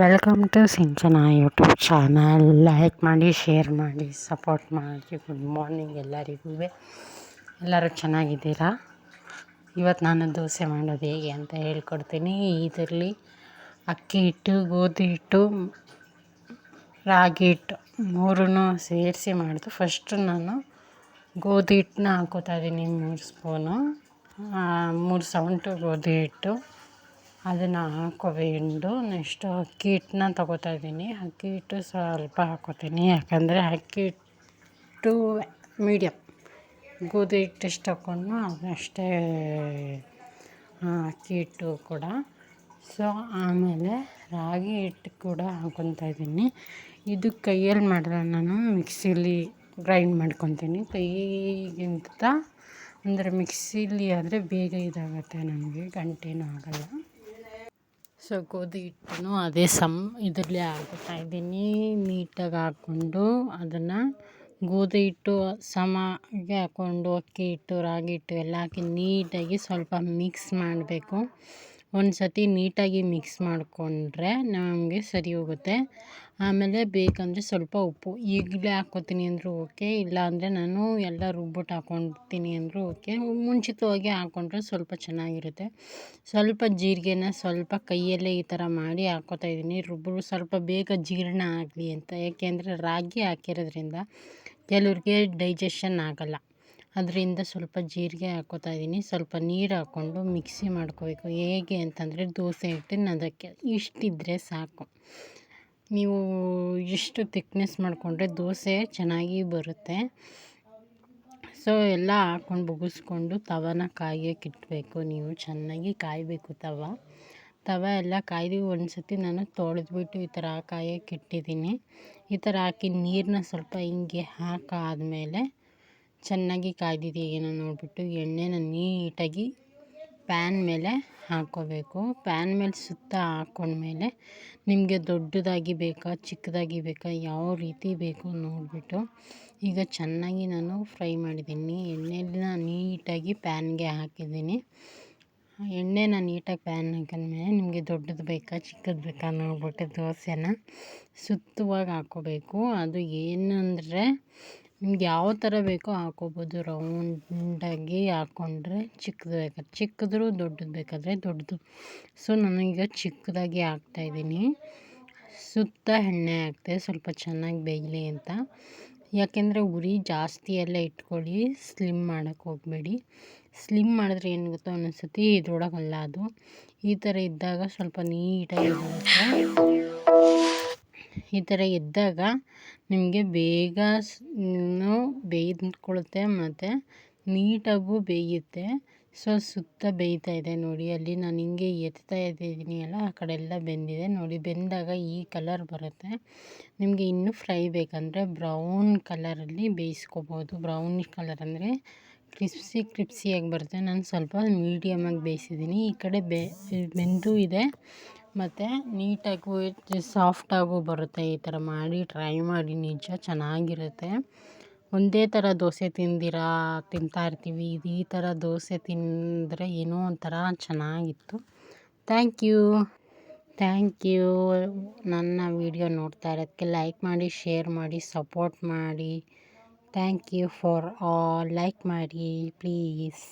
Welcome to Sinchana YouTube channel. Like ಮಾಡಿ, share ಮಾಡಿ, support ಮಾಡಿ. ಗುಡ್ ಮಾರ್ನಿಂಗ್ ಎಲ್ಲರಿಗೂ. ಎಲ್ಲರೂ ಚೆನ್ನಾಗಿದ್ದೀರಾ? ಇವತ್ತು ನಾನು ದೋಸೆ ಮಾಡೋದು ಹೇಗೆ ಅಂತ ಹೇಳ್ಕೊಡ್ತೀನಿ. ಇದರಲ್ಲಿ ಅಕ್ಕಿ ಹಿಟ್ಟು, ಗೋಧಿ ಹಿಟ್ಟು, ರಾಗಿ ಹಿಟ್ಟು ಮೂರನ್ನೂ ಸೇರಿಸಿ ಮಾಡೋದು. ಫಸ್ಟು ನಾನು ಗೋಧಿ ಹಿಟ್ಟನ್ನ ಹಾಕ್ಕೋತಾ ಇದ್ದೀನಿ 3 ಸ್ಪೂನು, 3 ಸೌಂಟು ಗೋಧಿ ಹಿಟ್ಟು ಅದನ್ನು ಹಾಕ್ಕೊಬೇಕು. ನೆಕ್ಸ್ಟು ಅಕ್ಕಿ ಹಿಟ್ಟನ್ನ ತೊಗೋತಾ ಇದ್ದೀನಿ. ಅಕ್ಕಿ ಹಿಟ್ಟು ಸ್ವಲ್ಪ ಹಾಕ್ಕೋತೀನಿ, ಯಾಕಂದರೆ ಅಕ್ಕಿ ಹಿಟ್ಟು ಮೀಡಿಯಮ್, ಗೋಧಿ ಹಿಟ್ಟು ಎಷ್ಟು ಹಾಕ್ಕೊಂಡು ಅದಷ್ಟೇ ಅಕ್ಕಿ ಹಿಟ್ಟು ಕೂಡ. ಸೊ ಆಮೇಲೆ ರಾಗಿ ಹಿಟ್ಟು ಕೂಡ ಹಾಕ್ಕೊತಾ ಇದ್ದೀನಿ. ಇದು ಕೈಯಲ್ಲಿ ಮಾಡಿದ್ರೆ ನಾನು ಮಿಕ್ಸಿಲಿ ಗ್ರೈಂಡ್ ಮಾಡ್ಕೊತೀನಿ. ಕೈಗಿಂತ ಅಂದರೆ ಮಿಕ್ಸಿಲಿ ಆದರೆ ಬೇಗ ಇದಾಗುತ್ತೆ, ನನಗೆ ಗಂಟೇನೂ ಆಗೋಲ್ಲ. ಸೊ ಗೋಧಿ ಹಿಟ್ಟನ್ನು ಅದೇ ಇದರಲ್ಲಿ ಹಾಕ್ಕೊತಾಯಿದ್ದೀನಿ. ನೀಟಾಗಿ ಹಾಕ್ಕೊಂಡು ಅದನ್ನು ಗೋಧಿ ಹಿಟ್ಟು ಸಮಾಗೆ ಹಾಕ್ಕೊಂಡು ಅಕ್ಕಿ ಹಿಟ್ಟು, ರಾಗಿ ಹಿಟ್ಟು ಎಲ್ಲ ಹಾಕಿ ನೀಟಾಗಿ ಸ್ವಲ್ಪ ಮಿಕ್ಸ್ ಮಾಡಬೇಕು. ಒಂದು ಸತಿ ನೀಟಾಗಿ ಮಿಕ್ಸ್ ಮಾಡಿಕೊಂಡ್ರೆ ನಮಗೆ ಸರಿ ಹೋಗುತ್ತೆ. ಆಮೇಲೆ ಬೇಕಂದರೆ ಸ್ವಲ್ಪ ಉಪ್ಪು ಈಗಲೇ ಹಾಕ್ಕೊತೀನಿ ಅಂದರೂ ಓಕೆ, ಇಲ್ಲಾಂದರೆ ನಾನು ಎಲ್ಲ ರುಬ್ಬಿಟ್ಟು ಹಾಕ್ಕೊತೀನಿ ಅಂದರೂ ಓಕೆ. ಮುಂಚಿತವಾಗಿ ಹಾಕ್ಕೊಂಡ್ರೆ ಸ್ವಲ್ಪ ಚೆನ್ನಾಗಿರುತ್ತೆ. ಸ್ವಲ್ಪ ಜೀರಿಗೆನ ಸ್ವಲ್ಪ ಕೈಯಲ್ಲೇ ಈ ಥರ ಮಾಡಿ ಹಾಕ್ಕೊತಾಯಿದ್ದೀನಿ. ರುಬ್ಬರು ಸ್ವಲ್ಪ ಬೇಗ ಜೀರ್ಣ ಆಗಲಿ ಅಂತ. ಏಕೆಂದರೆ ರಾಗಿ ಹಾಕಿರೋದ್ರಿಂದ ಕೆಲವ್ರಿಗೆ ಡೈಜೆಷನ್ ಆಗೋಲ್ಲ. ಅದರಿಂದ ಸ್ವಲ್ಪ ಜೀರಿಗೆ ಹಾಕ್ಕೊತಾಯಿದ್ದೀನಿ. ಸ್ವಲ್ಪ ನೀರು ಹಾಕ್ಕೊಂಡು ಮಿಕ್ಸಿ ಮಾಡ್ಕೋಬೇಕು. ಹೇಗೆ ಅಂತಂದರೆ ದೋಸೆ ಹಿಟ್ಟಿನ ಅದಕ್ಕೆ ಇಷ್ಟಿದ್ದರೆ ಸಾಕು. ನೀವು ಇಷ್ಟು ತಿಕ್ನೆಸ್ ಮಾಡಿಕೊಂಡ್ರೆ ದೋಸೆ ಚೆನ್ನಾಗಿ ಬರುತ್ತೆ. ಸೊ ಎಲ್ಲ ಹಾಕ್ಕೊಂಡು ಬಗ್ಗಿಸ್ಕೊಂಡು ತವಾನ ಕಾಯೋಕೆ ಇಡಬೇಕು. ನೀವು ಚೆನ್ನಾಗಿ ಕಾಯಬೇಕು ತವ ಎಲ್ಲ ಕಾಯ್ದು ಒಂದು ಸತಿ ನಾನು ತೊಳೆದ್ಬಿಟ್ಟು ಈ ಥರ ಕಾಯೋಕೆ ಇಟ್ಟಿದ್ದೀನಿ. ಈ ಥರ ಹಾಕಿ ನೀರನ್ನ ಸ್ವಲ್ಪ ಹಿಂಗೆ ಹಾಕಾದ್ಮೇಲೆ ಚೆನ್ನಾಗಿ ಕಾಯ್ದಿದೆ ಏನೋ ನೋಡಿಬಿಟ್ಟು ಎಣ್ಣೆನ ನೀಟಾಗಿ ಪ್ಯಾನ್ ಮೇಲೆ ಹಾಕ್ಕೋಬೇಕು. ಪ್ಯಾನ್ ಮೇಲೆ ಸುತ್ತ ಹಾಕ್ಕೊಂಡ್ಮೇಲೆ ನಿಮಗೆ ದೊಡ್ಡದಾಗಿ ಬೇಕಾ ಚಿಕ್ಕದಾಗಿ ಬೇಕಾ ಯಾವ ರೀತಿ ಬೇಕು ನೋಡಿಬಿಟ್ಟು ಈಗ ಚೆನ್ನಾಗಿ ನಾನು ಫ್ರೈ ಮಾಡಿದ್ದೀನಿ. ಎಣ್ಣೆನ ನೀಟಾಗಿ ಪ್ಯಾನ್ಗೆ ಹಾಕಿದ್ದೀನಿ. ಎಣ್ಣೆನ ನೀಟಾಗಿ ಪ್ಯಾನ್ ಹಾಕಿದ್ಮೇಲೆ ನಿಮಗೆ ದೊಡ್ಡದು ಬೇಕಾ ಚಿಕ್ಕದು ಬೇಕಾ ನೋಡ್ಬಿಟ್ಟು ದೋಸೆನ ಸುತ್ತವಾಗಿ ಹಾಕ್ಕೋಬೇಕು. ಅದು ಏನಂದರೆ ನಿಮ್ಗೆ ಯಾವ ಥರ ಬೇಕೋ ಹಾಕ್ಕೋಬೋದು. ರೌಂಡಾಗಿ ಹಾಕ್ಕೊಂಡ್ರೆ ಚಿಕ್ಕದು ಬೇಕಾದ್ರೆ ಚಿಕ್ಕದ್ರು, ದೊಡ್ಡದು ಬೇಕಾದರೆ ದೊಡ್ಡದು. ಸೊ ನಾನೀಗ ಚಿಕ್ಕದಾಗಿ ಹಾಕ್ತಾಯಿದ್ದೀನಿ. ಸುತ್ತ ಎಣ್ಣೆ ಹಾಕ್ತೆ ಸ್ವಲ್ಪ ಚೆನ್ನಾಗಿ ಬೇಯಲಿ ಅಂತ. ಯಾಕೆಂದರೆ ಉರಿ ಜಾಸ್ತಿ ಎಲ್ಲ ಇಟ್ಕೊಳ್ಳಿ, ಸ್ಲಿಮ್ ಮಾಡೋಕ್ಕೆ ಹೋಗಬೇಡಿ. ಸ್ಲಿಮ್ ಮಾಡಿದ್ರೆ ಏನು ಗೊತ್ತೋ ಒಂದೊಂದ್ಸತಿ ಇದ್ರೊಳಗಲ್ಲ ಅದು. ಈ ಥರ ಇದ್ದಾಗ ಸ್ವಲ್ಪ ನೀಟಾಗಿ ಬರುತ್ತೆ. ಈ ಥರ ಇದ್ದಾಗ ನಿಮಗೆ ಬೇಗ ಬೇಯ್ದುಕೊಳ್ಳುತ್ತೆ ಮತ್ತು ನೀಟಾಗೂ ಬೇಯುತ್ತೆ. ಸೊ ಸುತ್ತ ಬೇಯ್ತಾ ಇದೆ ನೋಡಿ, ಅಲ್ಲಿ ನಾನು ಹಿಂಗೆ ಎತ್ತಾ ಇದ್ದೀನಿ ಅಲ್ಲ, ಆ ಕಡೆ ಎಲ್ಲ ಬೆಂದಿದೆ ನೋಡಿ. ಬೆಂದಾಗ ಈ ಕಲರ್ ಬರುತ್ತೆ. ನಿಮಗೆ ಇನ್ನೂ ಫ್ರೈ ಬೇಕಂದರೆ ಬ್ರೌನ್ ಕಲರಲ್ಲಿ ಬೇಯಿಸ್ಕೋಬೋದು. ಬ್ರೌನಿಷ್ ಕಲರ್ ಅಂದರೆ ಕ್ರಿಪ್ಸಿಯಾಗಿ ಬರುತ್ತೆ. ನಾನು ಸ್ವಲ್ಪ ಮೀಡಿಯಮಾಗಿ ಬೇಯಿಸಿದ್ದೀನಿ. ಈ ಕಡೆ ಬೆಂದು ಇದೆ ಮತ್ತು ನೀಟಾಗಿ ಸಾಫ್ಟಾಗೂ ಬರುತ್ತೆ. ಈ ಥರ ಮಾಡಿ ಟ್ರೈ ಮಾಡಿ, ನಿಜ ಚೆನ್ನಾಗಿರುತ್ತೆ. ಒಂದೇ ಥರ ದೋಸೆ ತಿಂತಾ ಇರ್ತೀವಿ. ಈ ಥರ ದೋಸೆ ತಿಂದರೆ ಏನೋ ಒಂಥರ ಚೆನ್ನಾಗಿತ್ತು. ಥ್ಯಾಂಕ್ ಯು ನನ್ನ ವಿಡಿಯೋ ನೋಡ್ತಾ ಇರೋದಕ್ಕೆ. ಲೈಕ್ ಮಾಡಿ, ಶೇರ್ ಮಾಡಿ, ಸಪೋರ್ಟ್ ಮಾಡಿ. Thank you for all. Like ಮಾಡಿ ಪ್ಲೀಸ್.